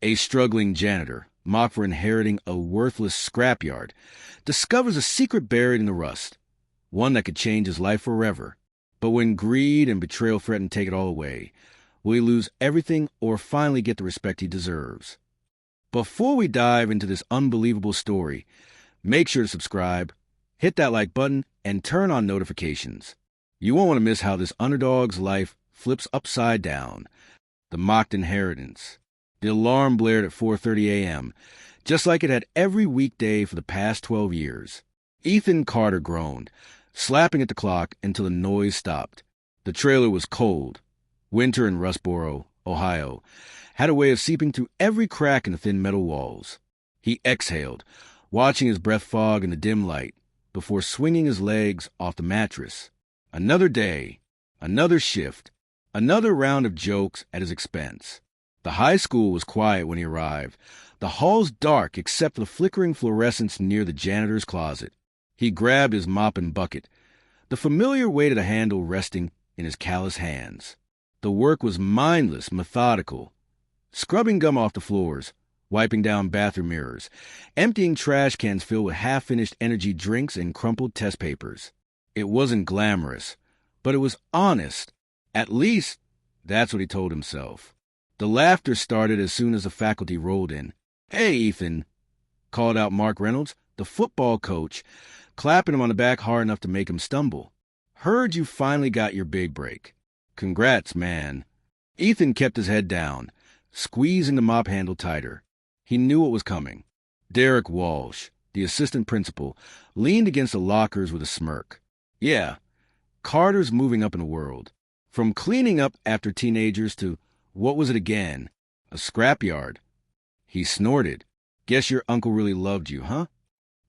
A struggling janitor, mocked for inheriting a worthless scrapyard, discovers a secret buried in the rust, one that could change his life forever. But when greed and betrayal threaten to take it all away, will he lose everything or finally get the respect he deserves? Before we dive into this unbelievable story, make sure to subscribe, hit that like button, and turn on notifications. You won't want to miss how this underdog's life flips upside down. The mocked inheritance. The alarm blared at 4:30 a.m., just like it had every weekday for the past 12 years. Ethan Carter groaned, slapping at the clock until the noise stopped. The trailer was cold. Winter in Rustboro, Ohio, had a way of seeping through every crack in the thin metal walls. He exhaled, watching his breath fog in the dim light, before swinging his legs off the mattress. Another day, another shift, another round of jokes at his expense. The high school was quiet when he arrived, the halls dark except for the flickering fluorescence near the janitor's closet. He grabbed his mop and bucket, the familiar weight of the handle resting in his callous hands. The work was mindless, methodical. Scrubbing gum off the floors, wiping down bathroom mirrors, emptying trash cans filled with half-finished energy drinks and crumpled test papers. It wasn't glamorous, but it was honest. At least, that's what he told himself. The laughter started as soon as the faculty rolled in. "Hey, Ethan," called out Mark Reynolds, the football coach, clapping him on the back hard enough to make him stumble. "Heard you finally got your big break. Congrats, man." Ethan kept his head down, squeezing the mop handle tighter. He knew what was coming. Derek Walsh, the assistant principal, leaned against the lockers with a smirk. Yeah, Carter's moving up in the world. From cleaning up after teenagers to, what was it again? A scrapyard. He snorted. "Guess your uncle really loved you, huh?"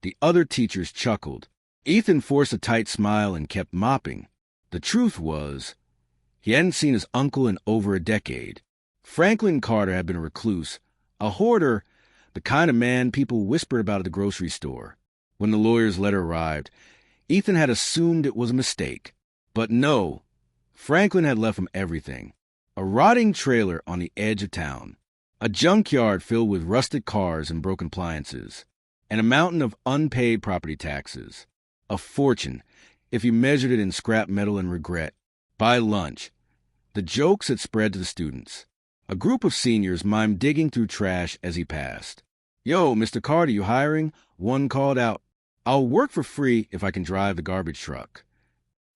The other teachers chuckled. Ethan forced a tight smile and kept mopping. The truth was, he hadn't seen his uncle in over a decade. Franklin Carter had been a recluse, a hoarder, the kind of man people whispered about at the grocery store. When the lawyer's letter arrived, Ethan had assumed it was a mistake. But no, Franklin had left him everything. A rotting trailer on the edge of town, a junkyard filled with rusted cars and broken appliances, and a mountain of unpaid property taxes. A fortune, if you measured it in scrap metal and regret. By lunch, the jokes had spread to the students. A group of seniors mimed digging through trash as he passed. "Yo, Mr. Carter, you hiring?" One called out. "I'll work for free if I can drive the garbage truck."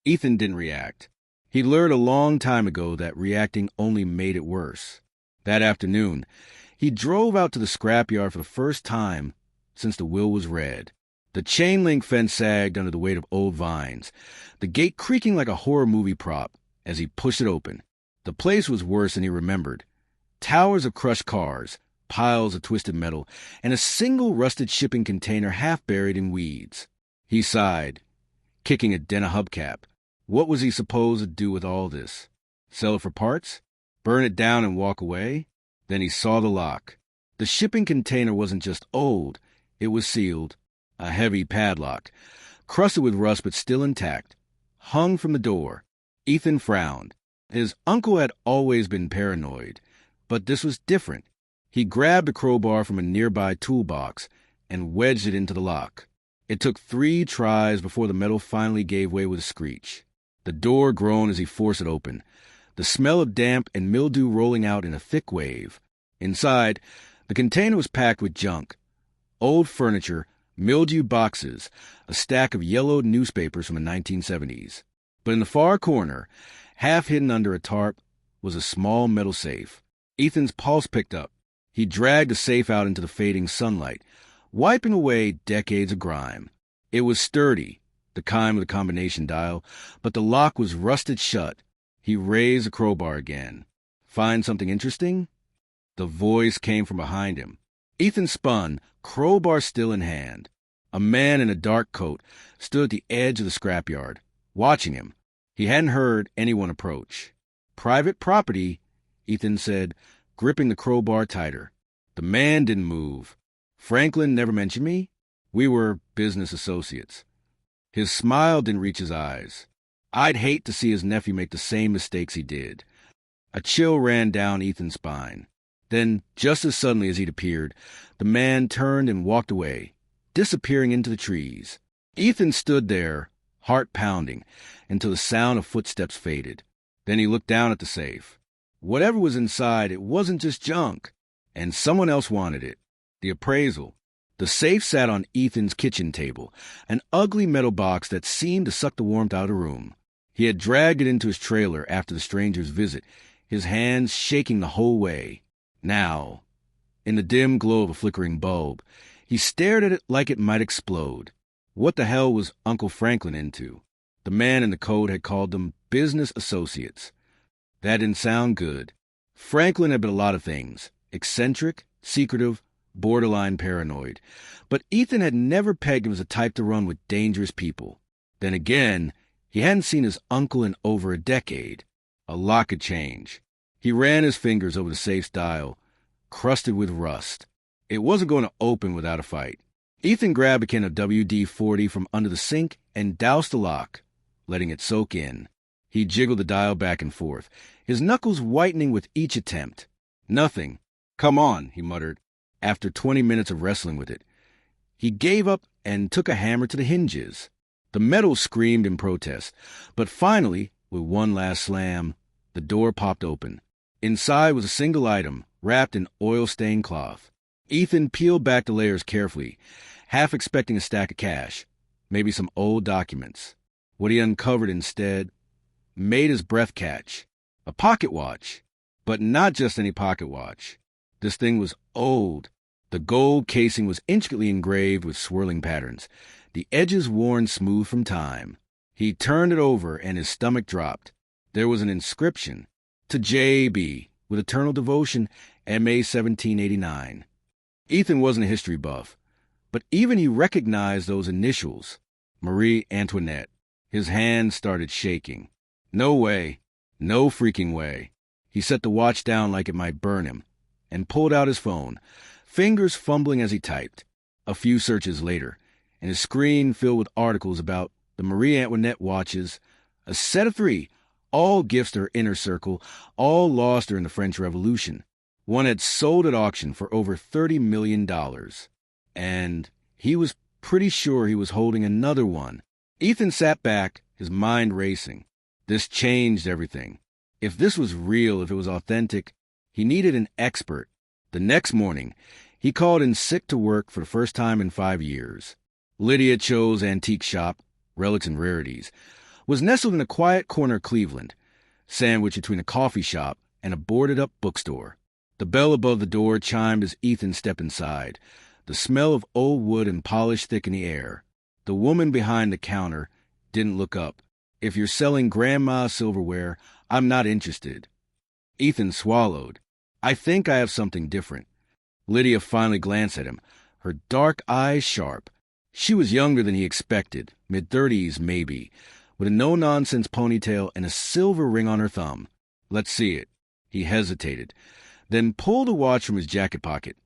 Ethan didn't react. He learned a long time ago that reacting only made it worse. That afternoon, he drove out to the scrapyard for the first time since the will was read. The chain-link fence sagged under the weight of old vines, the gate creaking like a horror movie prop as he pushed it open. The place was worse than he remembered. Towers of crushed cars, piles of twisted metal, and a single rusted shipping container half buried in weeds. He sighed, kicking a dent of hubcap. What was he supposed to do with all this? Sell it for parts? Burn it down and walk away? Then he saw the lock. The shipping container wasn't just old, it was sealed. A heavy padlock, crusted with rust but still intact, hung from the door. Ethan frowned. His uncle had always been paranoid, but this was different. He grabbed a crowbar from a nearby toolbox and wedged it into the lock. It took 3 tries before the metal finally gave way with a screech. The door groaned as he forced it open, the smell of damp and mildew rolling out in a thick wave. Inside, the container was packed with junk. Old furniture, mildewed boxes, a stack of yellowed newspapers from the 1970s. But in the far corner, half hidden under a tarp, was a small metal safe. Ethan's pulse picked up. He dragged the safe out into the fading sunlight, wiping away decades of grime. It was sturdy, the kind with a combination dial, but the lock was rusted shut. He raised the crowbar again. "Find something interesting?" The voice came from behind him. Ethan spun, crowbar still in hand. A man in a dark coat stood at the edge of the scrapyard, watching him. He hadn't heard anyone approach. "Private property," Ethan said, gripping the crowbar tighter. The man didn't move. "Franklin never mentioned me? We were business associates." His smile didn't reach his eyes. I'd hate to see his nephew make the same mistakes he did. A chill ran down Ethan's spine. Then, just as suddenly as he'd appeared, the man turned and walked away, disappearing into the trees. Ethan stood there, heart pounding, until the sound of footsteps faded. Then he looked down at the safe. Whatever was inside, it wasn't just junk, and someone else wanted it. The appraisal. The safe sat on Ethan's kitchen table, an ugly metal box that seemed to suck the warmth out of the room. He had dragged it into his trailer after the stranger's visit, his hands shaking the whole way. Now, in the dim glow of a flickering bulb, he stared at it like it might explode. What the hell was Uncle Franklin into? The man in the coat had called them business associates. That didn't sound good. Franklin had been a lot of things: eccentric, secretive, borderline paranoid. But Ethan had never pegged him as a type to run with dangerous people. Then again, he hadn't seen his uncle in over a decade. A lot could change. He ran his fingers over the safe's dial, crusted with rust. It wasn't going to open without a fight. Ethan grabbed a can of WD-40 from under the sink and doused the lock, letting it soak in. He jiggled the dial back and forth, his knuckles whitening with each attempt. Nothing. "Come on," he muttered, after 20 minutes of wrestling with it. He gave up and took a hammer to the hinges. The metal screamed in protest, but finally, with one last slam, the door popped open. Inside was a single item, wrapped in oil-stained cloth. Ethan peeled back the layers carefully, half expecting a stack of cash, maybe some old documents. What he uncovered instead made his breath catch. A pocket watch. But not just any pocket watch. This thing was old. The gold casing was intricately engraved with swirling patterns, the edges worn smooth from time. He turned it over and his stomach dropped. There was an inscription: "To J.B., with eternal devotion, M.A. 1789. Ethan wasn't a history buff, but even he recognized those initials. Marie Antoinette. His hand started shaking. No way. No freaking way. He set the watch down like it might burn him, and pulled out his phone, fingers fumbling as he typed. A few searches later, and his screen filled with articles about the Marie Antoinette watches, a set of 3, all gifts to her inner circle, all lost during the French Revolution. One had sold at auction for over $30 million. And he was pretty sure he was holding another one. Ethan sat back, his mind racing. This changed everything. If this was real, if it was authentic, he needed an expert. The next morning, he called in sick to work for the first time in 5 years. Lydia Cho's antique shop, Relics and Rarities, was nestled in a quiet corner of Cleveland, sandwiched between a coffee shop and a boarded-up bookstore. The bell above the door chimed as Ethan stepped inside, the smell of old wood and polish thick in the air. The woman behind the counter didn't look up. "If you're selling grandma's silverware, I'm not interested." Ethan swallowed. "I think I have something different." Lydia finally glanced at him, her dark eyes sharp. She was younger than he expected, mid-30s maybe, with a no-nonsense ponytail and a silver ring on her thumb. "Let's see it." He hesitated, then pulled a watch from his jacket pocket,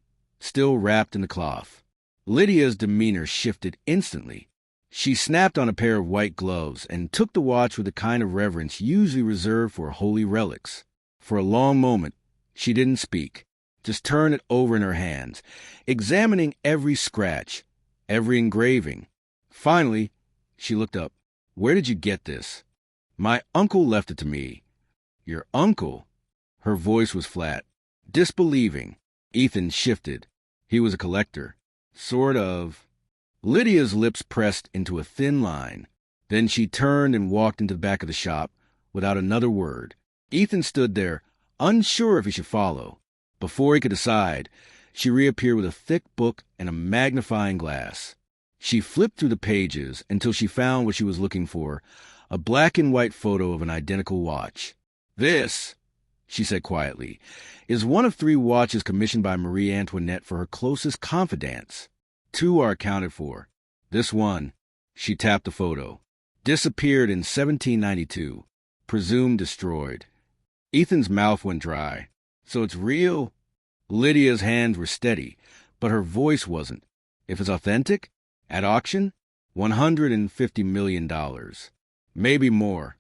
still wrapped in the cloth. Lydia's demeanor shifted instantly. She snapped on a pair of white gloves and took the watch with the kind of reverence usually reserved for holy relics. For a long moment, she didn't speak, just turned it over in her hands, examining every scratch, every engraving. Finally, she looked up. "Where did you get this?" "My uncle left it to me." "Your uncle?" Her voice was flat, disbelieving. Ethan shifted. He was a collector. Sort of. Lydia's lips pressed into a thin line. Then she turned and walked into the back of the shop without another word. Ethan stood there, unsure if he should follow. Before he could decide, she reappeared with a thick book and a magnifying glass. She flipped through the pages until she found what she was looking for, a black and white photo of an identical watch. "This," she said quietly, "is one of 3 watches commissioned by Marie Antoinette for her closest confidants. 2 are accounted for. This one," she tapped the photo, "disappeared in 1792, presumed destroyed." Ethan's mouth went dry. "So it's real?" Lydia's hands were steady, but her voice wasn't. "If it's authentic? At auction? $150 million. Maybe more."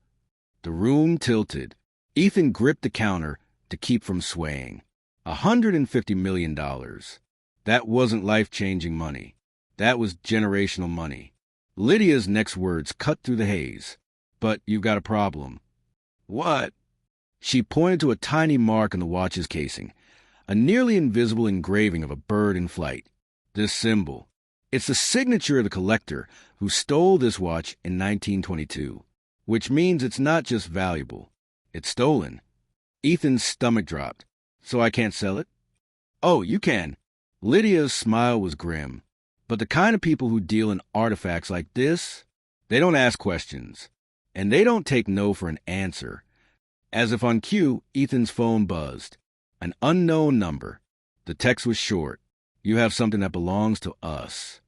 The room tilted. Ethan gripped the counter to keep from swaying. $150 million. That wasn't life-changing money. That was generational money. Lydia's next words cut through the haze. But you've got a problem. What? She pointed to a tiny mark on the watch's casing, a nearly invisible engraving of a bird in flight. This symbol. It's the signature of the collector who stole this watch in 1922, which means it's not just valuable. It's stolen. Ethan's stomach dropped. So I can't sell it? Oh, you can. Lydia's smile was grim. But the kind of people who deal in artifacts like this, they don't ask questions. And they don't take no for an answer. As if on cue, Ethan's phone buzzed. An unknown number. The text was short. You have something that belongs to us.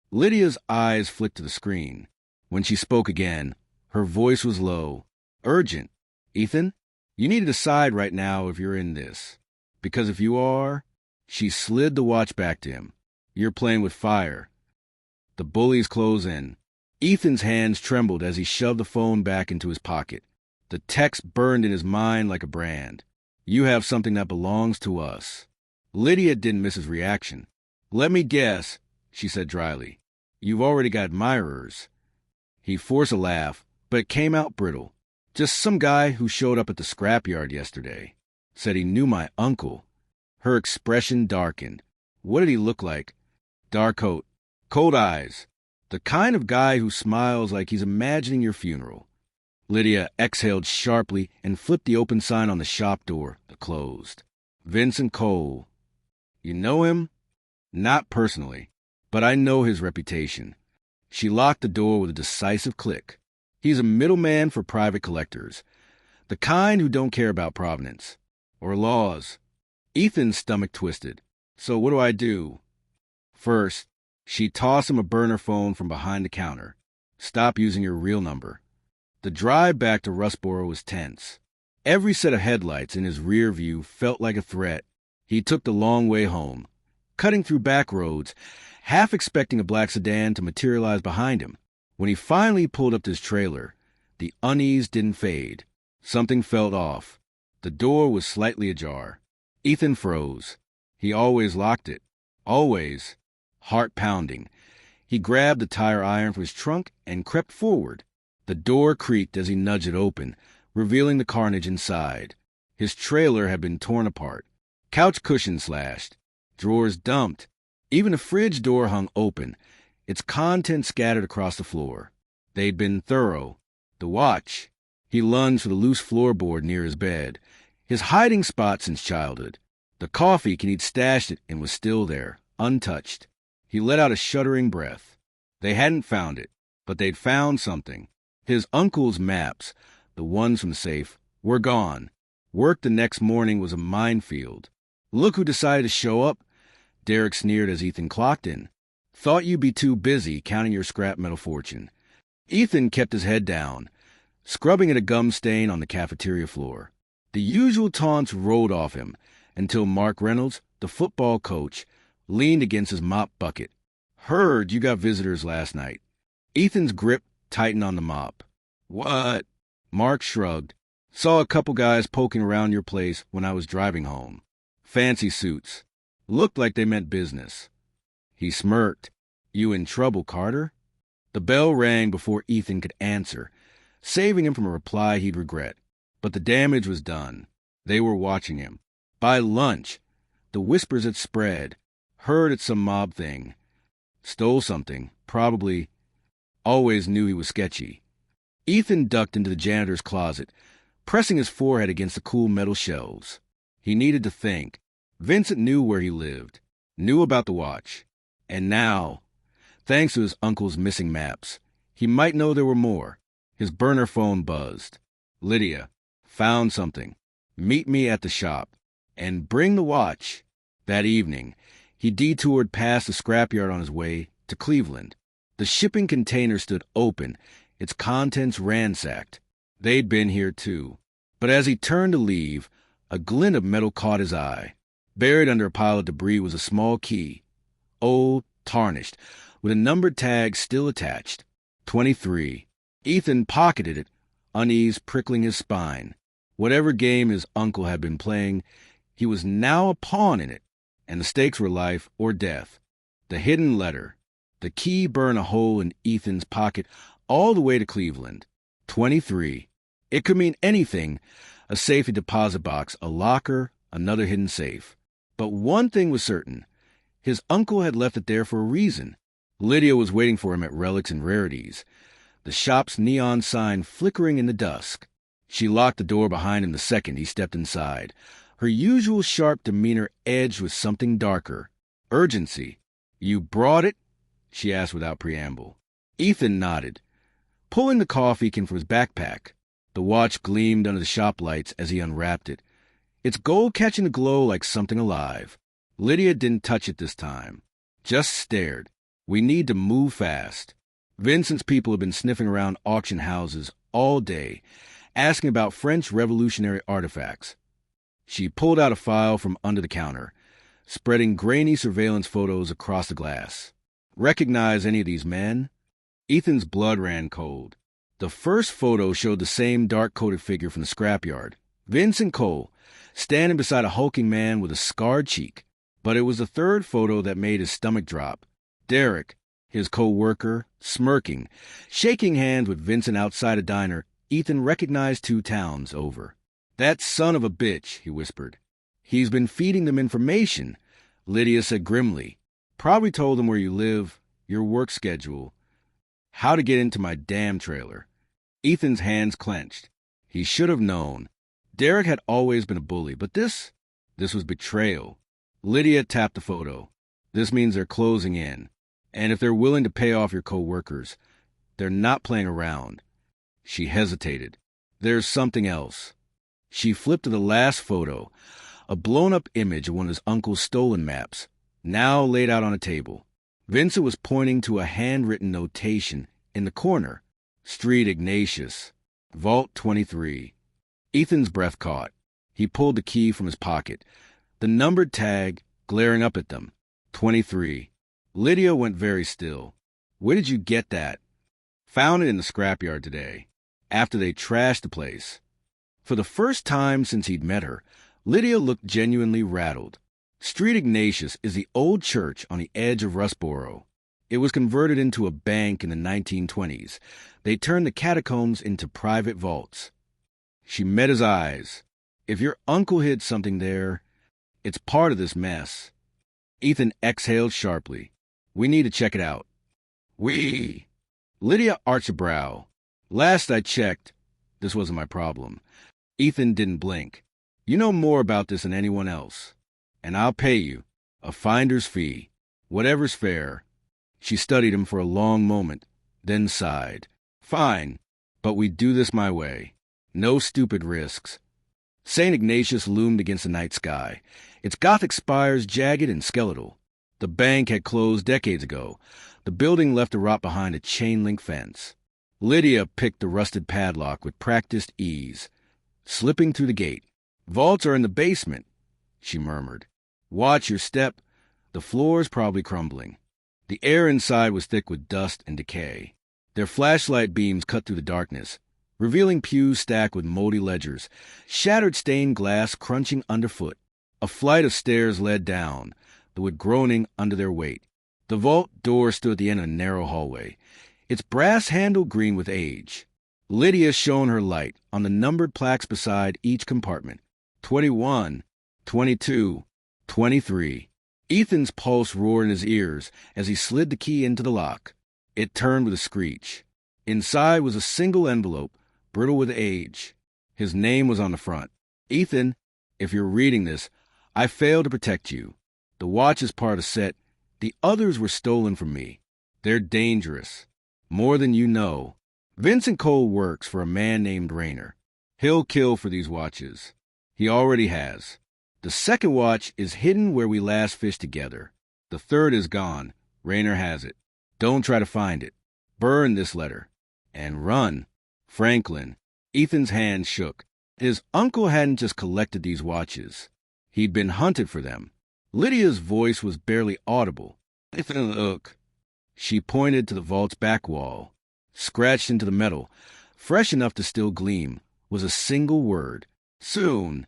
Lydia's eyes flicked to the screen. When she spoke again, her voice was low. Urgent. Ethan, you need to decide right now if you're in this. Because if you are... She slid the watch back to him. You're playing with fire. The bullies close in. Ethan's hands trembled as he shoved the phone back into his pocket. The text burned in his mind like a brand. You have something that belongs to us. Lydia didn't miss his reaction. Let me guess, she said dryly. You've already got admirers. He forced a laugh, but it came out brittle. Just some guy who showed up at the scrapyard yesterday. Said he knew my uncle. Her expression darkened. What did he look like? Dark coat, cold eyes. The kind of guy who smiles like he's imagining your funeral. Lydia exhaled sharply and flipped the open sign on the shop door that closed. Vincent Cole. You know him? Not personally, but I know his reputation. She locked the door with a decisive click. He's a middleman for private collectors. The kind who don't care about provenance. Or laws. Ethan's stomach twisted. So what do I do? First, she tossed him a burner phone from behind the counter. Stop using your real number. The drive back to Rustboro was tense. Every set of headlights in his rear view felt like a threat. He took the long way home, cutting through back roads, half expecting a black sedan to materialize behind him. When he finally pulled up to his trailer, the unease didn't fade. Something felt off. The door was slightly ajar. Ethan froze. He always locked it. Always. Heart pounding. He grabbed the tire iron from his trunk and crept forward. The door creaked as he nudged it open, revealing the carnage inside. His trailer had been torn apart. Couch cushions slashed. Drawers dumped. Even the fridge door hung open, its contents scattered across the floor. They'd been thorough. The watch. He lunged for the loose floorboard near his bed, his hiding spot since childhood. The coffee can he'd stashed it and was still there, untouched. He let out a shuddering breath. They hadn't found it, but they'd found something. His uncle's maps, the ones from the safe, were gone. Work the next morning was a minefield. Look who decided to show up, Derek sneered as Ethan clocked in. Thought you'd be too busy counting your scrap metal fortune. Ethan kept his head down, scrubbing at a gum stain on the cafeteria floor. The usual taunts rolled off him until Mark Reynolds, the football coach, leaned against his mop bucket. Heard you got visitors last night. Ethan's grip tightened on the mop. What? Mark shrugged. Saw a couple guys poking around your place when I was driving home. Fancy suits. Looked like they meant business. He smirked. You in trouble, Carter? The bell rang before Ethan could answer, saving him from a reply he'd regret. But the damage was done. They were watching him. By lunch, the whispers had spread. Heard it's some mob thing. Stole something, probably. Always knew he was sketchy. Ethan ducked into the janitor's closet, pressing his forehead against the cool metal shelves. He needed to think. Vincent knew where he lived, knew about the watch. And now, thanks to his uncle's missing maps, he might know there were more. His burner phone buzzed. Lydia, found something. Meet me at the shop. And bring the watch. That evening, he detoured past the scrapyard on his way to Cleveland. The shipping container stood open, its contents ransacked. They'd been here too. But as he turned to leave, a glint of metal caught his eye. Buried under a pile of debris was a small key. Old, tarnished, with a numbered tag still attached. 23. Ethan pocketed it, unease prickling his spine. Whatever game his uncle had been playing, He was now a pawn in it, and the stakes were life or death. The hidden letter. The key burned a hole in Ethan's pocket all the way to Cleveland. 23. It could mean anything: a safety deposit box, a locker, another hidden safe. But one thing was certain. His uncle had left it there for a reason. Lydia was waiting for him at Relics and Rarities, the shop's neon sign flickering in the dusk. She locked the door behind him the second he stepped inside, her usual sharp demeanor edged with something darker. Urgency. "You brought it?" she asked without preamble. Ethan nodded, pulling the coffee can from his backpack. The watch gleamed under the shop lights as he unwrapped it, its gold catching the glow like something alive. Lydia didn't touch it this time, just stared. "We need to move fast." Vincent's people had been sniffing around auction houses all day, asking about French Revolutionary artifacts. She pulled out a file from under the counter, spreading grainy surveillance photos across the glass. Recognize any of these men? Ethan's blood ran cold. The first photo showed the same dark-coated figure from the scrapyard, Vincent Cole, standing beside a hulking man with a scarred cheek. But it was the third photo that made his stomach drop. Derek, his co-worker, smirking, shaking hands with Vincent outside a diner Ethan recognized 2 towns over. "That son of a bitch," he whispered. "He's been feeding them information," Lydia said grimly. "Probably told them where you live, your work schedule, how to get into my damn trailer." Ethan's hands clenched. He should have known. Derek had always been a bully, but this was betrayal. Lydia tapped the photo. "This means they're closing in. And if they're willing to pay off your co-workers, they're not playing around." She hesitated. "There's something else." She flipped to the last photo, a blown-up image of one of his uncle's stolen maps, now laid out on a table. Vincent was pointing to a handwritten notation in the corner. "Street Ignatius, Vault 23. Ethan's breath caught. He pulled the key from his pocket, the numbered tag glaring up at them. 23. Lydia went very still. "Where did you get that?" "Found it in the scrapyard today, after they trashed the place." For the first time since he'd met her, Lydia looked genuinely rattled. Street Ignatius is the old church on the edge of Rustboro. It was converted into a bank in the 1920s. They turned the catacombs into private vaults. She met his eyes. "If your uncle hid something there, it's part of this mess." Ethan exhaled sharply. "We need to check it out." "We?" Lydia arched a brow. "Last I checked, this wasn't my problem." Ethan didn't blink. "You know more about this than anyone else. And I'll pay you. A finder's fee. Whatever's fair." She studied him for a long moment, then sighed. "Fine, but we do this my way. No stupid risks." St. Ignatius loomed against the night sky, its Gothic spires jagged and skeletal. The bank had closed decades ago. The building left to rot behind a chain-link fence. Lydia picked the rusted padlock with practiced ease, slipping through the gate. "Vaults are in the basement," she murmured. "Watch your step. The floor's probably crumbling." The air inside was thick with dust and decay. Their flashlight beams cut through the darkness, revealing pews stacked with moldy ledgers, shattered stained glass crunching underfoot. A flight of stairs led down, the wood groaning under their weight. The vault door stood at the end of a narrow hallway, its brass handle green with age. Lydia shone her light on the numbered plaques beside each compartment. 21, 22, 23. Ethan's pulse roared in his ears as he slid the key into the lock. It turned with a screech. Inside was a single envelope, brittle with age. His name was on the front. "Ethan, if you're reading this, I failed to protect you. The watch is part of the set. The others were stolen from me. They're dangerous. More than you know. Vincent Cole works for a man named Rayner. He'll kill for these watches. He already has. The second watch is hidden where we last fished together. The third is gone. Rayner has it. Don't try to find it. Burn this letter. And run." Franklin. Ethan's hand shook. His uncle hadn't just collected these watches. He'd been hunted for them. Lydia's voice was barely audible. "Ethan, look." She pointed to the vault's back wall. Scratched into the metal, fresh enough to still gleam, was a single word. "Soon."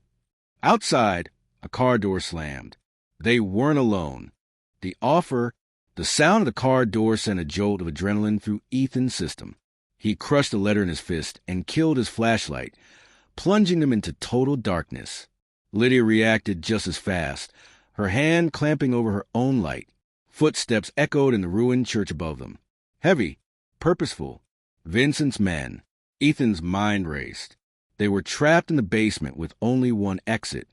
Outside, A car door slammed. They weren't alone. The sound of the car door sent a jolt of adrenaline through Ethan's system. He crushed the letter in his fist and killed his flashlight, plunging them into total darkness. Lydia reacted just as fast, her hand clamping over her own light. Footsteps echoed in the ruined church above them. Heavy, purposeful. Vincent's men. Ethan's mind raced. They were trapped in the basement with only one exit,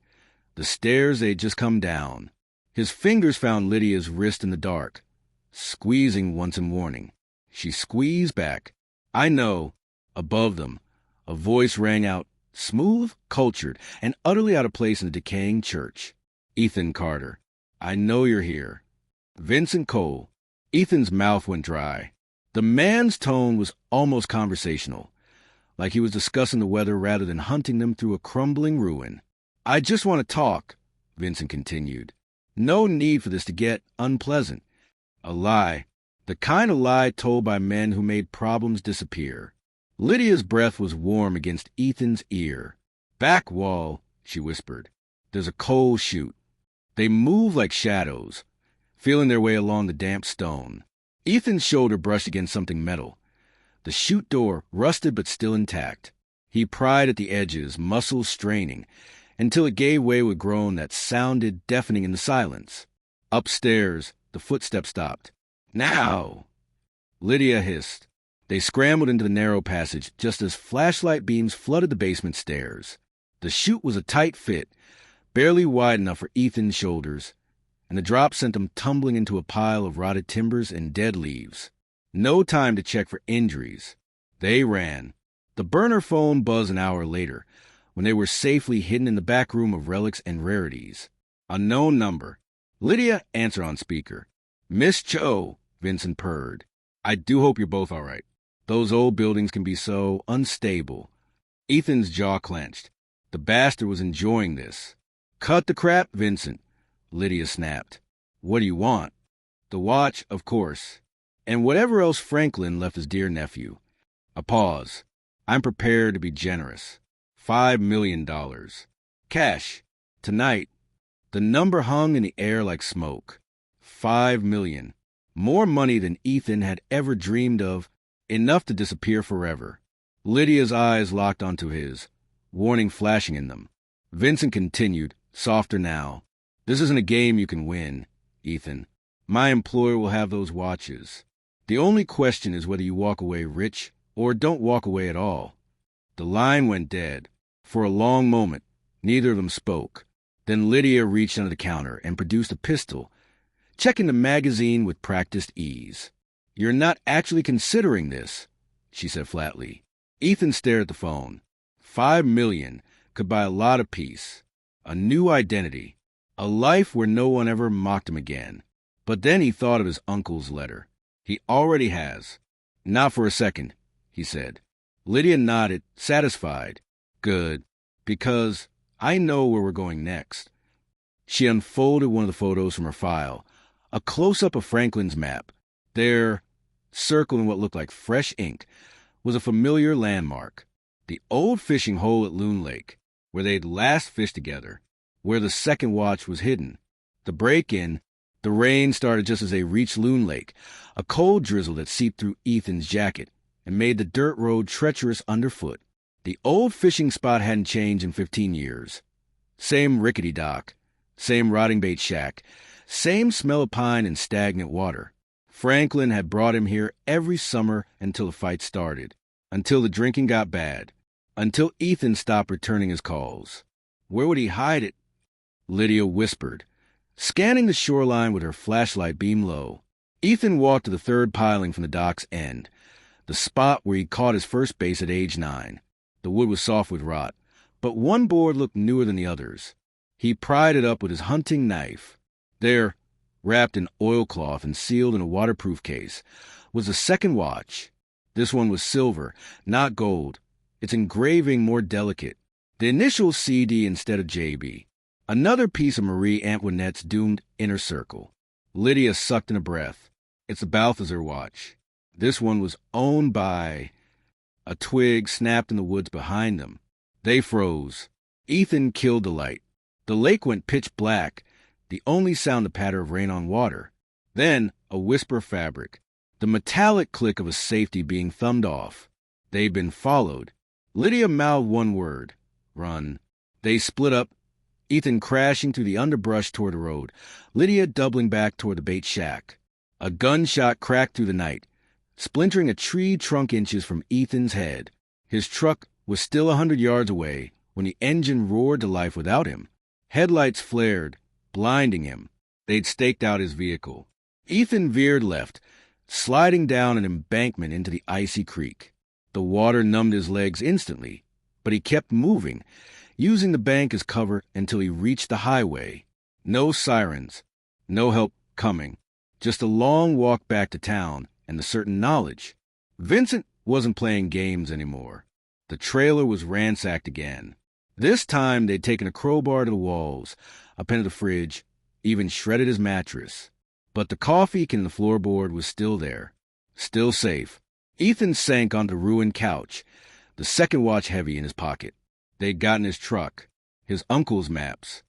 the stairs they'd just come down. His fingers found Lydia's wrist in the dark, squeezing once in warning. She squeezed back. I know. Above them, a voice rang out, smooth, cultured, and utterly out of place in the decaying church. Ethan Carter. I know you're here. Vincent Cole. Ethan's mouth went dry. The man's tone was almost conversational, like he was discussing the weather rather than hunting them through a crumbling ruin. I just want to talk, Vincent continued. No need for this to get unpleasant. A lie. The kind of lie told by men who made problems disappear. Lydia's breath was warm against Ethan's ear. Back wall, she whispered. There's a coal chute. They moved like shadows, feeling their way along the damp stone. Ethan's shoulder brushed against something metal. The chute door, rusted but still intact. He pried at the edges, muscles straining, until it gave way with a groan that sounded deafening in the silence. Upstairs, the footsteps stopped. Now! Lydia hissed. They scrambled into the narrow passage just as flashlight beams flooded the basement stairs. The chute was a tight fit, barely wide enough for Ethan's shoulders, and the drop sent them tumbling into a pile of rotted timbers and dead leaves. No time to check for injuries. They ran. The burner phone buzzed an hour later, when they were safely hidden in the back room of relics and rarities. Unknown number. Lydia answered on speaker. Miss Cho, Vincent purred. I do hope you're both all right. Those old buildings can be so unstable. Ethan's jaw clenched. The bastard was enjoying this. Cut the crap, Vincent, Lydia snapped. What do you want? The watch, of course. And whatever else Franklin left his dear nephew. A pause. I'm prepared to be generous. $5 million. Cash. Tonight. The number hung in the air like smoke. 5 million. More money than Ethan had ever dreamed of, enough to disappear forever. Lydia's eyes locked onto his, warning flashing in them. Vincent continued, softer now. This isn't a game you can win, Ethan. My employer will have those watches. The only question is whether you walk away rich or don't walk away at all. The line went dead. For a long moment, neither of them spoke. Then Lydia reached under the counter and produced a pistol, checking the magazine with practiced ease. You're not actually considering this, she said flatly. Ethan stared at the phone. 5 million could buy a lot of peace, a new identity, a life where no one ever mocked him again. But then he thought of his uncle's letter. He already has. Not for a second, he said. Lydia nodded, satisfied. Good, because I know where we're going next. She unfolded one of the photos from her file, a close-up of Franklin's map. There, circled in what looked like fresh ink, was a familiar landmark. The old fishing hole at Loon Lake, where they'd last fished together, where the second watch was hidden. The break-in, the rain started just as they reached Loon Lake, a cold drizzle that seeped through Ethan's jacket and made the dirt road treacherous underfoot. The old fishing spot hadn't changed in 15 years. Same rickety dock, same rotting bait shack, same smell of pine and stagnant water. Franklin had brought him here every summer until the fight started, until the drinking got bad, until Ethan stopped returning his calls. Where would he hide it? Lydia whispered, scanning the shoreline with her flashlight beam low. Ethan walked to the third piling from the dock's end, the spot where he caught his first base at age 9. The wood was soft with rot, but one board looked newer than the others. He pried it up with his hunting knife. There, wrapped in oilcloth and sealed in a waterproof case, was a second watch. This one was silver, not gold, its engraving more delicate. The initials CD instead of JB. Another piece of Marie Antoinette's doomed inner circle. Lydia sucked in a breath. It's a Balthazar watch. This one was owned by... A twig snapped in the woods behind them. They froze. Ethan killed the light. The lake went pitch black, the only sound the patter of rain on water. Then a whisper of fabric, the metallic click of a safety being thumbed off. They'd been followed. Lydia mouthed one word, run. They split up, Ethan crashing through the underbrush toward the road, Lydia doubling back toward the bait shack. A gunshot cracked through the night, splintering a tree trunk inches from Ethan's head. His truck was still 100 yards away when the engine roared to life without him. Headlights flared, blinding him. They'd staked out his vehicle. Ethan veered left, sliding down an embankment into the icy creek. The water numbed his legs instantly, but he kept moving, using the bank as cover until he reached the highway. No sirens, no help coming, just a long walk back to town and the certain knowledge. Vincent wasn't playing games anymore. The trailer was ransacked again. This time they'd taken a crowbar to the walls, a pen to the fridge, even shredded his mattress. But the coffee can the floorboard was still there, still safe. Ethan sank onto the ruined couch, the second watch heavy in his pocket. They'd gotten his truck, his uncle's maps,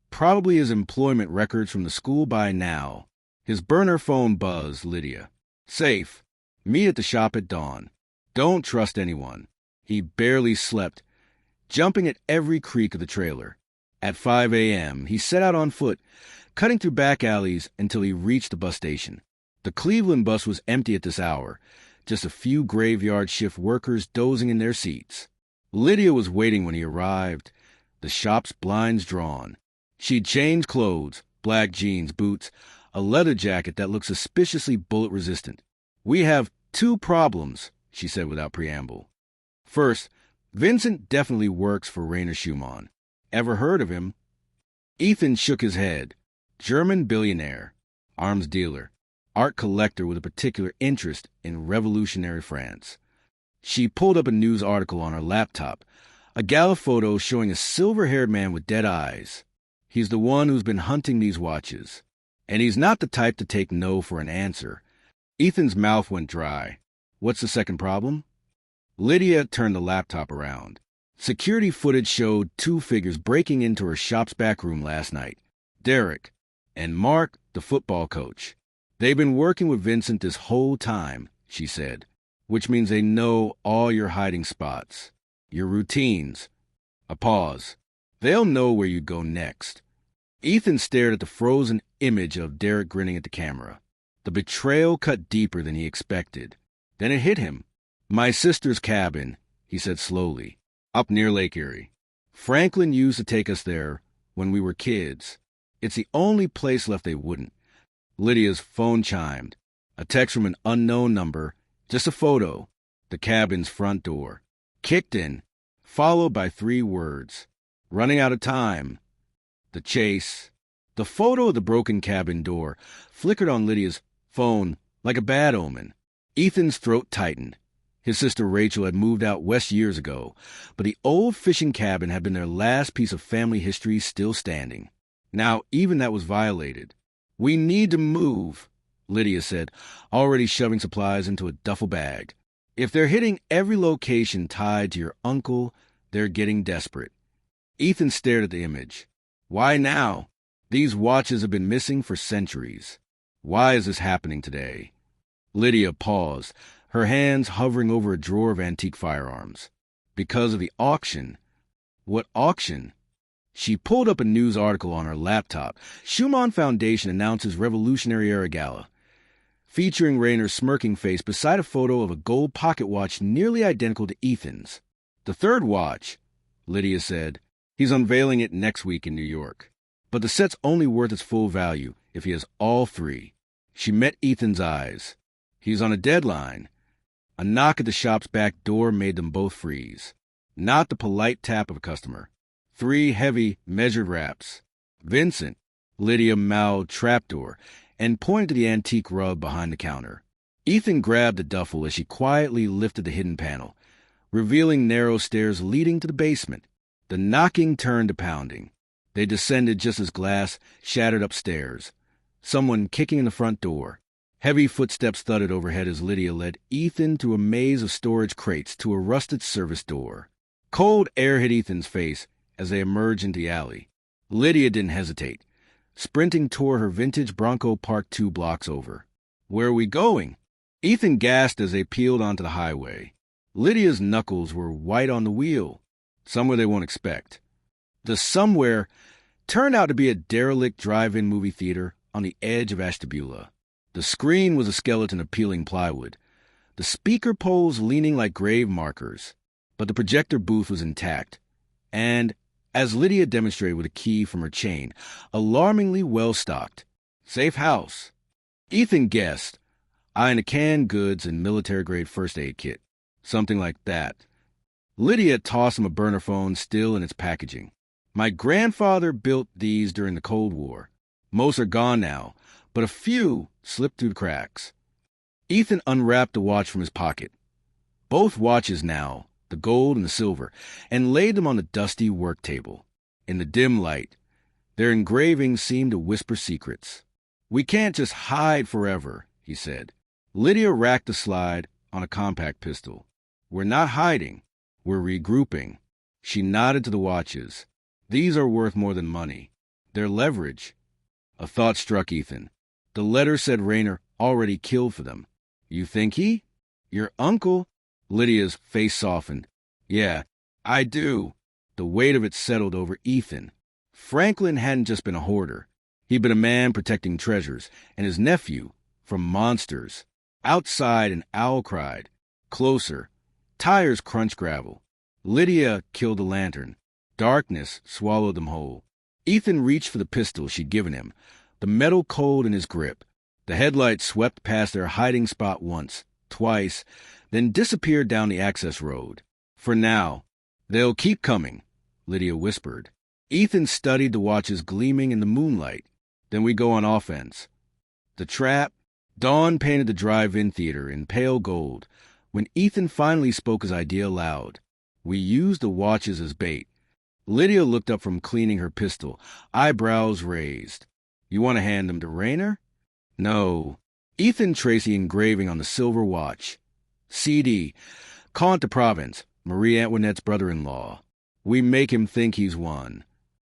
probably his employment records from the school by now. His burner phone buzzed Lydia. Safe. Meet at the shop at dawn. Don't trust anyone. He barely slept, jumping at every creak of the trailer. At 5 a.m., he set out on foot, cutting through back alleys until he reached the bus station. The Cleveland bus was empty at this hour, just a few graveyard shift workers dozing in their seats. Lydia was waiting when he arrived, the shop's blinds drawn. She'd changed clothes, black jeans, boots, a leather jacket that looked suspiciously bullet-resistant. We have two problems, she said without preamble. First, Vincent definitely works for Rainer Schumann. Ever heard of him? Ethan shook his head. German billionaire, arms dealer, art collector with a particular interest in revolutionary France. She pulled up a news article on her laptop, a gala photo showing a silver-haired man with dead eyes. He's the one who's been hunting these watches, and he's not the type to take no for an answer. Ethan's mouth went dry. What's the second problem? Lydia turned the laptop around. Security footage showed two figures breaking into her shop's back room last night. Derek and Mark, the football coach. They've been working with Vincent this whole time, she said, which means they know all your hiding spots, your routines. A pause. They'll know where you go next. Ethan stared at the frozen image of Derek grinning at the camera. The betrayal cut deeper than he expected. Then it hit him. My sister's cabin, he said slowly, up near Lake Erie. Franklin used to take us there when we were kids. It's the only place left they wouldn't. Lydia's phone chimed. A text from an unknown number, just a photo. The cabin's front door. Kicked in, followed by 3 words. Running out of time. The chase. The photo of the broken cabin door flickered on Lydia's phone like a bad omen. Ethan's throat tightened. His sister Rachel had moved out west years ago, but the old fishing cabin had been their last piece of family history still standing. Now even that was violated. We need to move, Lydia said, already shoving supplies into a duffel bag. If they're hitting every location tied to your uncle, they're getting desperate. Ethan stared at the image. Why now? These watches have been missing for centuries. Why is this happening today? Lydia paused, her hands hovering over a drawer of antique firearms. Because of the auction. What auction? She pulled up a news article on her laptop. Schumann Foundation announces Revolutionary-era Gala, featuring Rainer's smirking face beside a photo of a gold pocket watch nearly identical to Ethan's. The third watch, Lydia said. He's unveiling it next week in New York. But the set's only worth its full value if he has all 3. She met Ethan's eyes. He's on a deadline. A knock at the shop's back door made them both freeze. Not the polite tap of a customer. 3 heavy, measured raps. Vincent, Lydia mouthed trapdoor, and pointed to the antique rug behind the counter. Ethan grabbed the duffel as she quietly lifted the hidden panel, revealing narrow stairs leading to the basement. The knocking turned to pounding. They descended just as glass shattered upstairs. Someone kicking in the front door. Heavy footsteps thudded overhead as Lydia led Ethan through a maze of storage crates to a rusted service door. Cold air hit Ethan's face as they emerged into the alley. Lydia didn't hesitate, sprinting toward her vintage Bronco parked 2 blocks over. "Where are we going?" Ethan gasped as they peeled onto the highway. Lydia's knuckles were white on the wheel, somewhere they won't expect. The somewhere turned out to be a derelict drive-in movie theater on the edge of Ashtabula. The screen was a skeleton of peeling plywood, the speaker poles leaning like grave markers, but the projector booth was intact, and, as Lydia demonstrated with a key from her chain, alarmingly well-stocked. Safe house. Ethan guessed, eyeing a canned goods and military-grade first aid kit. Something like that. Lydia tossed him a burner phone still in its packaging. "My grandfather built these during the Cold War. Most are gone now, but a few slipped through the cracks." Ethan unwrapped the watch from his pocket. Both watches now, the gold and the silver, and laid them on the dusty work table. In the dim light, their engravings seemed to whisper secrets. "We can't just hide forever," he said. Lydia racked the slide on a compact pistol. "We're not hiding. We're regrouping." She nodded to the watches. "These are worth more than money. They're leverage." A thought struck Ethan. The letter said Rayner already killed for them. "You think he?" "Your uncle?" Lydia's face softened. "Yeah, I do." The weight of it settled over Ethan. Franklin hadn't just been a hoarder. He'd been a man protecting treasures, and his nephew, from monsters. Outside, an owl cried. Closer. Tires crunched gravel. Lydia killed the lantern. Darkness swallowed them whole. Ethan reached for the pistol she'd given him, the metal cold in his grip. The headlights swept past their hiding spot once, twice, then disappeared down the access road. "For now. They'll keep coming," Lydia whispered. Ethan studied the watches gleaming in the moonlight. "Then we go on offense." The trap. Dawn painted the drive-in theater in pale gold. When Ethan finally spoke his idea aloud, "We use the watches as bait." Lydia looked up from cleaning her pistol, eyebrows raised. "You want to hand them to Rayner?" "No." Ethan traced the engraving on the silver watch. "CD, Comte de Provence, Marie Antoinette's brother-in-law. We make him think he's won."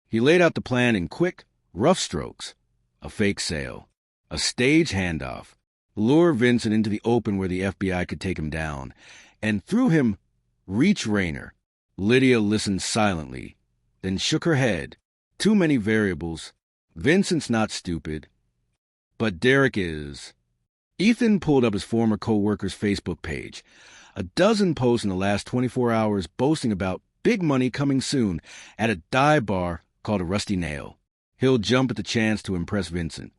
He laid out the plan in quick, rough strokes. A fake sale. A stage handoff. Lure Vincent into the open where the FBI could take him down. And through him, reach Rayner. Lydia listened silently, then shook her head. Too many variables. Vincent's not stupid. But Derek is. Ethan pulled up his former co-worker's Facebook page. A dozen posts in the last 24 hours boasting about big money coming soon at a dive bar called a Rusty Nail. He'll jump at the chance to impress Vincent.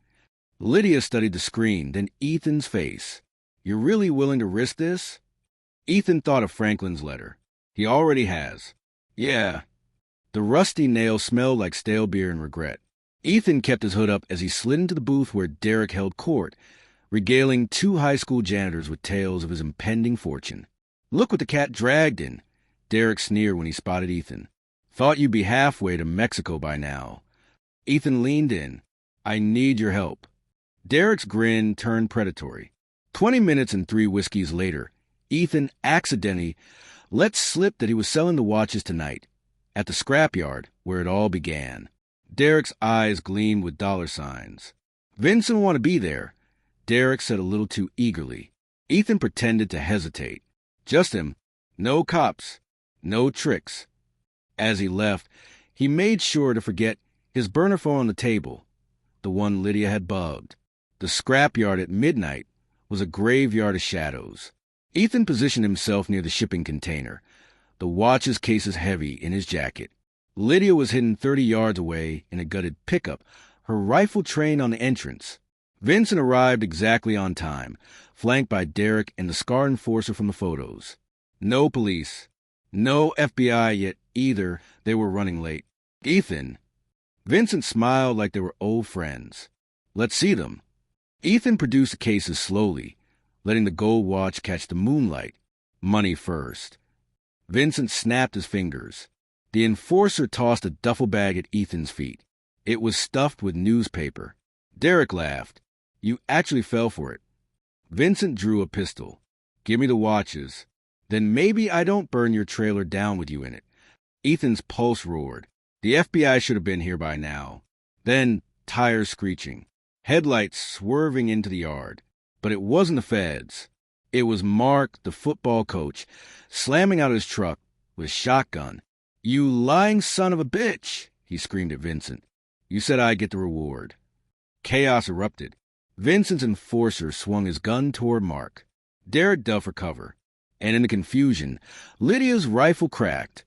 Lydia studied the screen, then Ethan's face. "You're really willing to risk this?" Ethan thought of Franklin's letter. "He already has." "Yeah." The Rusty Nail smelled like stale beer and regret. Ethan kept his hood up as he slid into the booth where Derek held court, regaling 2 high school janitors with tales of his impending fortune. "Look what the cat dragged in," Derek sneered when he spotted Ethan. "Thought you'd be halfway to Mexico by now." Ethan leaned in. "I need your help." Derek's grin turned predatory. 20 minutes and 3 whiskeys later, Ethan accidentally let slip that he was selling the watches tonight, at the scrapyard where it all began. Derek's eyes gleamed with dollar signs. "Vincent will want to be there," Derek said a little too eagerly. Ethan pretended to hesitate. "Just him. No cops. No tricks." As he left, he made sure to forget his burner phone on the table, the one Lydia had bugged. The scrapyard at midnight was a graveyard of shadows. Ethan positioned himself near the shipping container, the watch's cases heavy in his jacket. Lydia was hidden 30 yards away in a gutted pickup, her rifle trained on the entrance. Vincent arrived exactly on time, flanked by Derek and the scar enforcer from the photos. No police. No FBI yet either. They were running late. "Ethan." Vincent smiled like they were old friends. "Let's see them." Ethan produced the cases slowly, letting the gold watch catch the moonlight. Money first. Vincent snapped his fingers. The enforcer tossed a duffel bag at Ethan's feet. It was stuffed with newspaper. Derek laughed. "You actually fell for it." Vincent drew a pistol. "Give me the watches. Then maybe I don't burn your trailer down with you in it." Ethan's pulse roared. The FBI should have been here by now. Then, tires screeching, headlights swerving into the yard. But it wasn't the feds. It was Mark, the football coach, slamming out his truck with a shotgun. "You lying son of a bitch," he screamed at Vincent. "You said I'd get the reward." Chaos erupted. Vincent's enforcer swung his gun toward Mark. Derek dove for cover. And in the confusion, Lydia's rifle cracked,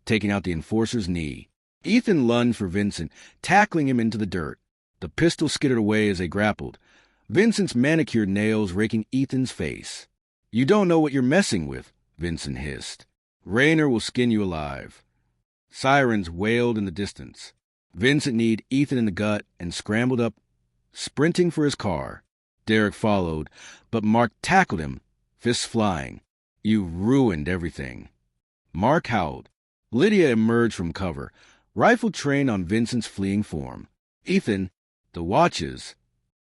taking out the enforcer's knee. Ethan lunged for Vincent, tackling him into the dirt. The pistol skittered away as they grappled, Vincent's manicured nails raking Ethan's face. "You don't know what you're messing with," Vincent hissed. "Raynor will skin you alive." Sirens wailed in the distance. Vincent kneed Ethan in the gut and scrambled up, sprinting for his car. Derek followed, but Mark tackled him, fists flying. "You ruined everything." Mark howled. Lydia emerged from cover, rifle trained on Vincent's fleeing form. "Ethan, the watches."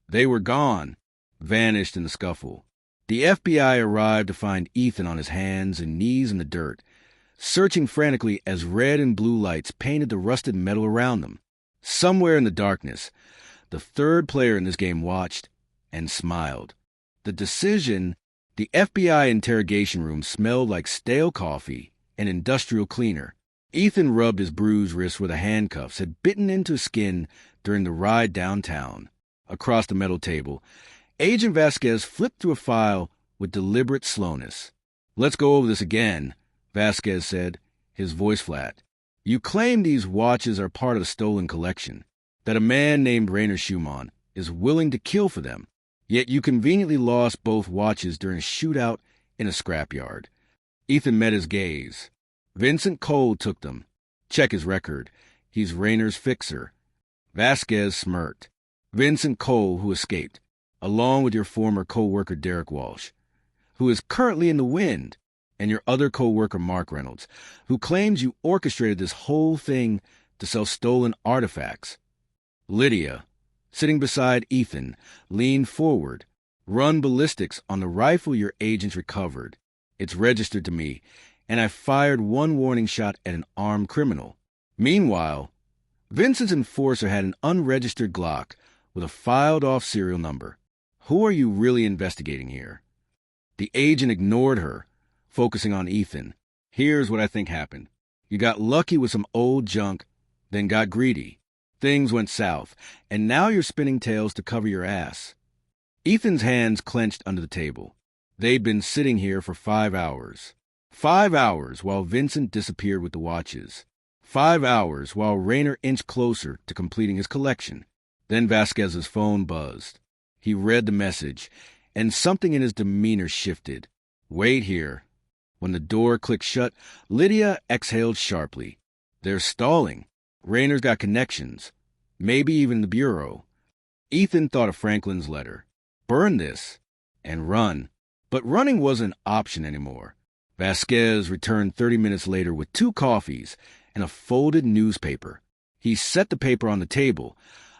They were gone, vanished in the scuffle. The FBI arrived to find Ethan on his hands and knees in the dirt, searching frantically as red and blue lights painted the rusted metal around them. Somewhere in the darkness, the third player in this game watched and smiled. The decision, the FBI interrogation room smelled like stale coffee and industrial cleaner. Ethan rubbed his bruised wrist where the handcuffs had bitten into his skin during the ride downtown. Across the metal table, Agent Vasquez flipped through a file with deliberate slowness. "Let's go over this again," Vasquez said, his voice flat. "You claim these watches are part of the stolen collection, that a man named Raynor Schumann is willing to kill for them, yet you conveniently lost both watches during a shootout in a scrapyard." Ethan met his gaze. "Vincent Cole took them. Check his record. He's Raynor's fixer." Vasquez smirked. "Vincent Cole, who escaped, along with your former co-worker Derek Walsh, who is currently in the wind, and your other co-worker Mark Reynolds, who claims you orchestrated this whole thing to sell stolen artifacts." Lydia, sitting beside Ethan, leaned forward. "Run ballistics on the rifle your agents recovered. It's registered to me, and I fired one warning shot at an armed criminal." Meanwhile, Vincent's enforcer had an unregistered Glock with a filed-off serial number. "Who are you really investigating here?" The agent ignored her, focusing on Ethan. "Here's what I think happened. You got lucky with some old junk, then got greedy. Things went south, and now you're spinning tales to cover your ass." Ethan's hands clenched under the table. They'd been sitting here for 5 hours. 5 hours while Vincent disappeared with the watches. 5 hours while Raynor inched closer to completing his collection. Then Vasquez's phone buzzed. He read the message, and something in his demeanor shifted. "Wait here." When the door clicked shut, Lydia exhaled sharply. "They're stalling. Raynor's got connections. Maybe even the Bureau." Ethan thought of Franklin's letter. Burn this and run. But running wasn't an option anymore. Vasquez returned 30 minutes later with 2 coffees and a folded newspaper. He set the paper on the table,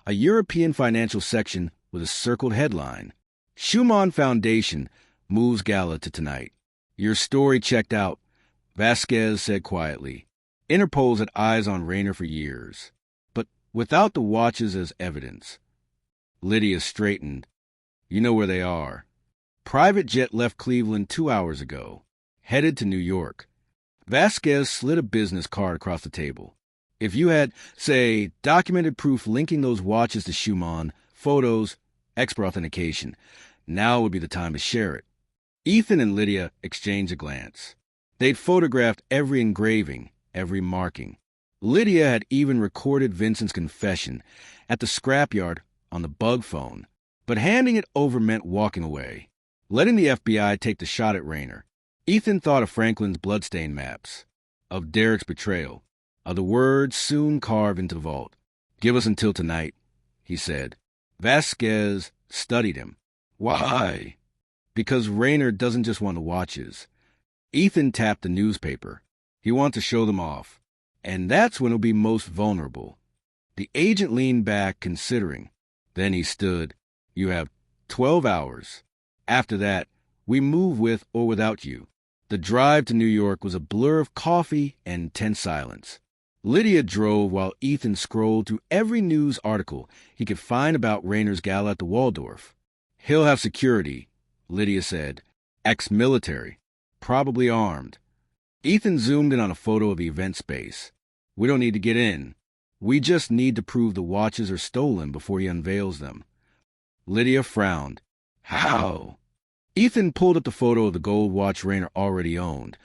a European financial section with a circled headline. "Schumann Foundation moves gala to tonight." "Your story checked out," Vasquez said quietly. "Interpol's had eyes on Raynor for years, but without the watches as evidence." Lydia straightened. "You know where they are. Private jet left Cleveland 2 hours ago, headed to New York." Vasquez slid a business card across the table. "If you had, say, documented proof linking those watches to Schumann, photos, expert authentication, now would be the time to share it." Ethan and Lydia exchanged a glance. They'd photographed every engraving, every marking. Lydia had even recorded Vincent's confession at the scrapyard on the bug phone. But handing it over meant walking away, letting the FBI take the shot at Raynor. Ethan thought of Franklin's bloodstain maps, of Derek's betrayal, of the words soon carved into the vault. "Give us until tonight," he said. Vasquez studied him. "Why?" "Because Raynor doesn't just want the watches." Ethan tapped the newspaper. "He wants to show them off. And that's when he'll be most vulnerable." The agent leaned back, considering. Then he stood. "You have 12 hours. After that, we move with or without you." The drive to New York was a blur of coffee and tense silence. Lydia drove while Ethan scrolled through every news article he could find about Rayner's gala at the Waldorf. He'll have security, Lydia said. Ex-military. Probably armed. Ethan zoomed in on a photo of the event space. We don't need to get in. We just need to prove the watches are stolen before he unveils them. Lydia frowned. How? Ethan pulled up the photo of the gold watch Rayner already owned,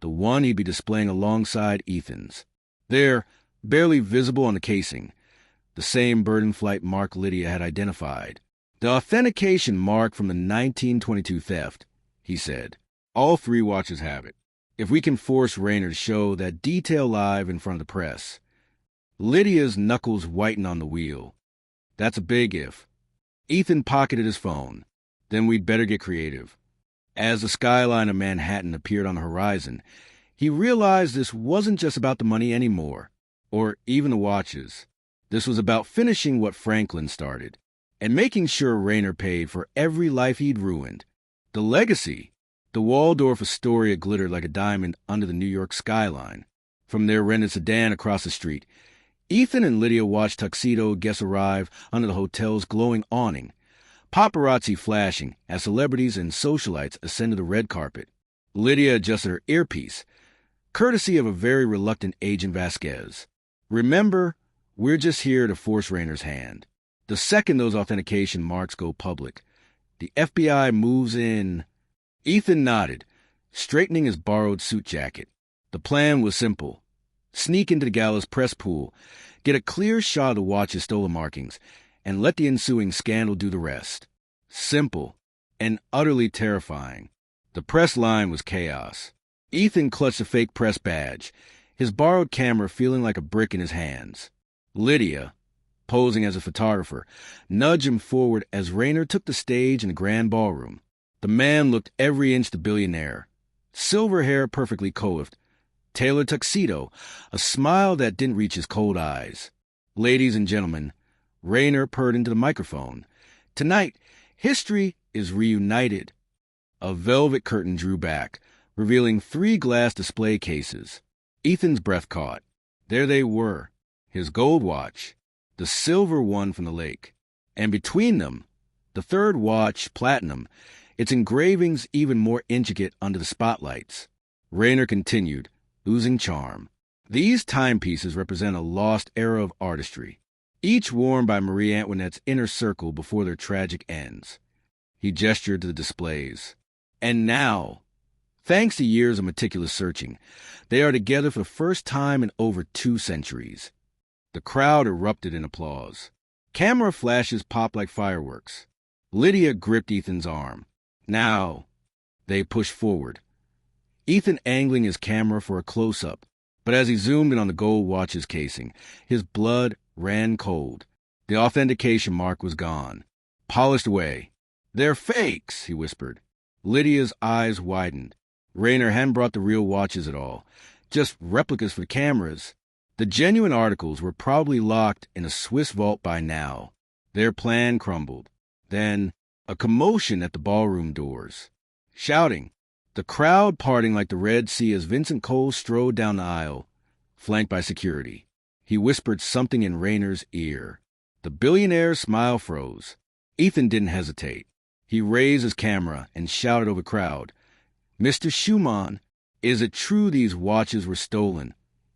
the one he'd be displaying alongside Ethan's. There, barely visible on the casing, the same bird in flight mark Lydia had identified. The authentication mark from the 1922 theft, he said. All three watches have it. If we can force Rayner to show that detail live in front of the press. Lydia's knuckles whitened on the wheel. That's a big if. Ethan pocketed his phone. Then we'd better get creative. As the skyline of Manhattan appeared on the horizon, he realized this wasn't just about the money anymore, or even the watches. This was about finishing what Franklin started, and making sure Rayner paid for every life he'd ruined. The legacy. The Waldorf Astoria glittered like a diamond under the New York skyline. From their rented sedan across the street, Ethan and Lydia watched tuxedo guests arrive under the hotel's glowing awning, paparazzi flashing as celebrities and socialites ascended the red carpet. Lydia adjusted her earpiece, courtesy of a very reluctant Agent Vasquez. Remember, we're just here to force Rayner's hand. The second those authentication marks go public, the FBI moves in. Ethan nodded, straightening his borrowed suit jacket. The plan was simple. Sneak into the gala's press pool, get a clear shot of the watch's stolen markings, and let the ensuing scandal do the rest. Simple and utterly terrifying. The press line was chaos. Ethan clutched a fake press badge, his borrowed camera feeling like a brick in his hands. Lydia, posing as a photographer, nudged him forward as Rayner took the stage in the grand ballroom. The man looked every inch the billionaire. Silver hair perfectly coiffed, tailored tuxedo, a smile that didn't reach his cold eyes. Ladies and gentlemen, Rayner purred into the microphone. Tonight, history is reunited. A velvet curtain drew back, revealing 3 glass display cases. Ethan's breath caught. There they were, his gold watch, the silver one from the lake. And between them, the third watch, platinum, its engravings even more intricate under the spotlights. Rayner continued, oozing charm. These timepieces represent a lost era of artistry, each worn by Marie Antoinette's inner circle before their tragic ends. He gestured to the displays. And now, thanks to years of meticulous searching, they are together for the first time in over 2 centuries. The crowd erupted in applause. Camera flashes popped like fireworks. Lydia gripped Ethan's arm. Now, they pushed forward, Ethan angling his camera for a close-up, but as he zoomed in on the gold watch's casing, his blood ran cold. The authentication mark was gone, polished away. They're fakes, he whispered. Lydia's eyes widened. Rayner hadn't brought the real watches at all, just replicas for the cameras. The genuine articles were probably locked in a Swiss vault by now. Their plan crumbled. Then, a commotion at the ballroom doors. Shouting. The crowd parting like the Red Sea as Vincent Cole strode down the aisle, flanked by security. He whispered something in Rayner's ear. The billionaire's smile froze. Ethan didn't hesitate. He raised his camera and shouted over the crowd. Mr. Schumann, is it true these watches were stolen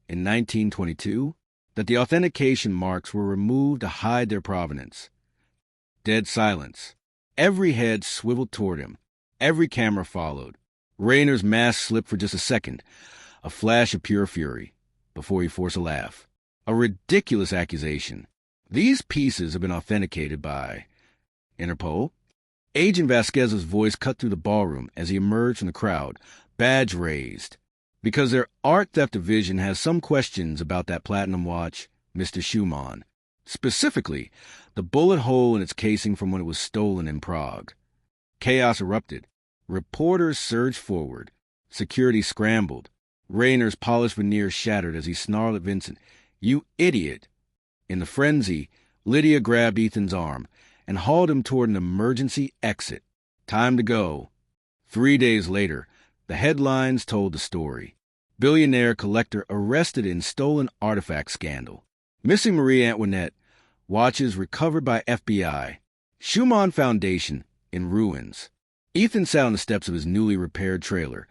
in 1922? That the authentication marks were removed to hide their provenance? Dead silence. Every head swiveled toward him. Every camera followed. Rayner's mask slipped for just a second, a flash of pure fury, before he forced a laugh. A ridiculous accusation. These pieces have been authenticated by Interpol. Agent Vasquez's voice cut through the ballroom as he emerged from the crowd, badge raised. Because their art theft division has some questions about that platinum watch, Mr. Schumann. Specifically, the bullet hole in its casing from when it was stolen in Prague. Chaos erupted. Reporters surged forward. Security scrambled. Rayner's polished veneer shattered as he snarled at Vincent. You idiot! In the frenzy, Lydia grabbed Ethan's arm and hauled him toward an emergency exit. Time to go. 3 days later, the headlines told the story. Billionaire collector arrested in stolen artifact scandal. Missing Marie Antoinette. Watches recovered by FBI. Schumann Foundation in ruins. Ethan sat on the steps of his newly repaired trailer,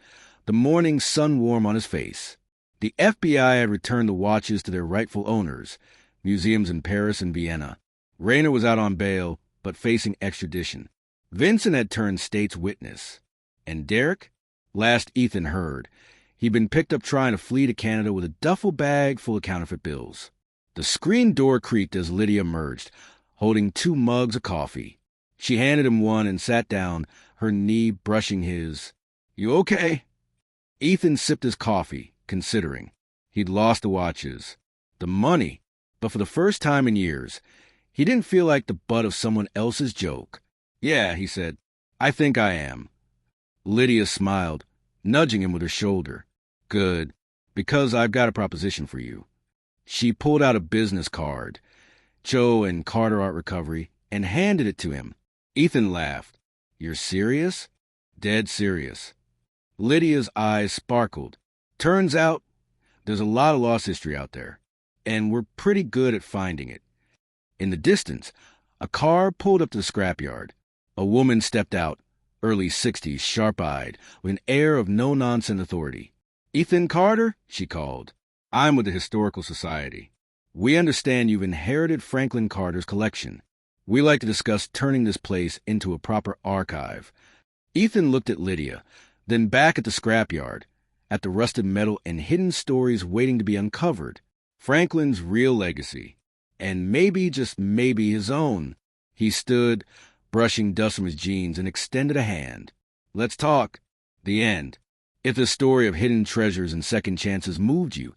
the morning sun warm on his face. The FBI had returned the watches to their rightful owners, museums in Paris and Vienna. Rayner was out on bail, but facing extradition. Vincent had turned state's witness. And Derek? Last Ethan heard, he'd been picked up trying to flee to Canada with a duffel bag full of counterfeit bills. The screen door creaked as Lydia emerged, holding 2 mugs of coffee. She handed him one and sat down, her knee brushing his. "You okay?" Ethan sipped his coffee, considering. He'd lost the watches, the money, but for the first time in years, he didn't feel like the butt of someone else's joke. "Yeah," he said, "I think I am." Lydia smiled, nudging him with her shoulder. "Good, because I've got a proposition for you." She pulled out a business card, Joe and Carter Art Recovery, and handed it to him. Ethan laughed. "You're serious?" "Dead serious." Lydia's eyes sparkled. "Turns out there's a lot of lost history out there, and we're pretty good at finding it." In the distance, a car pulled up to the scrapyard. A woman stepped out, early 60s, sharp-eyed, with an air of no-nonsense authority. "Ethan Carter?" she called. "I'm with the Historical Society. We understand you've inherited Franklin Carter's collection. We like to discuss turning this place into a proper archive." Ethan looked at Lydia, then back at the scrapyard, at the rusted metal and hidden stories waiting to be uncovered. Franklin's real legacy. And maybe, just maybe, his own. He stood, brushing dust from his jeans, and extended a hand. "Let's talk." The end. If the story of hidden treasures and second chances moved you,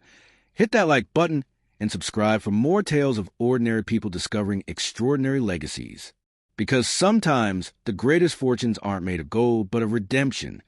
hit that like button and subscribe for more tales of ordinary people discovering extraordinary legacies. Because sometimes the greatest fortunes aren't made of gold, but of redemption.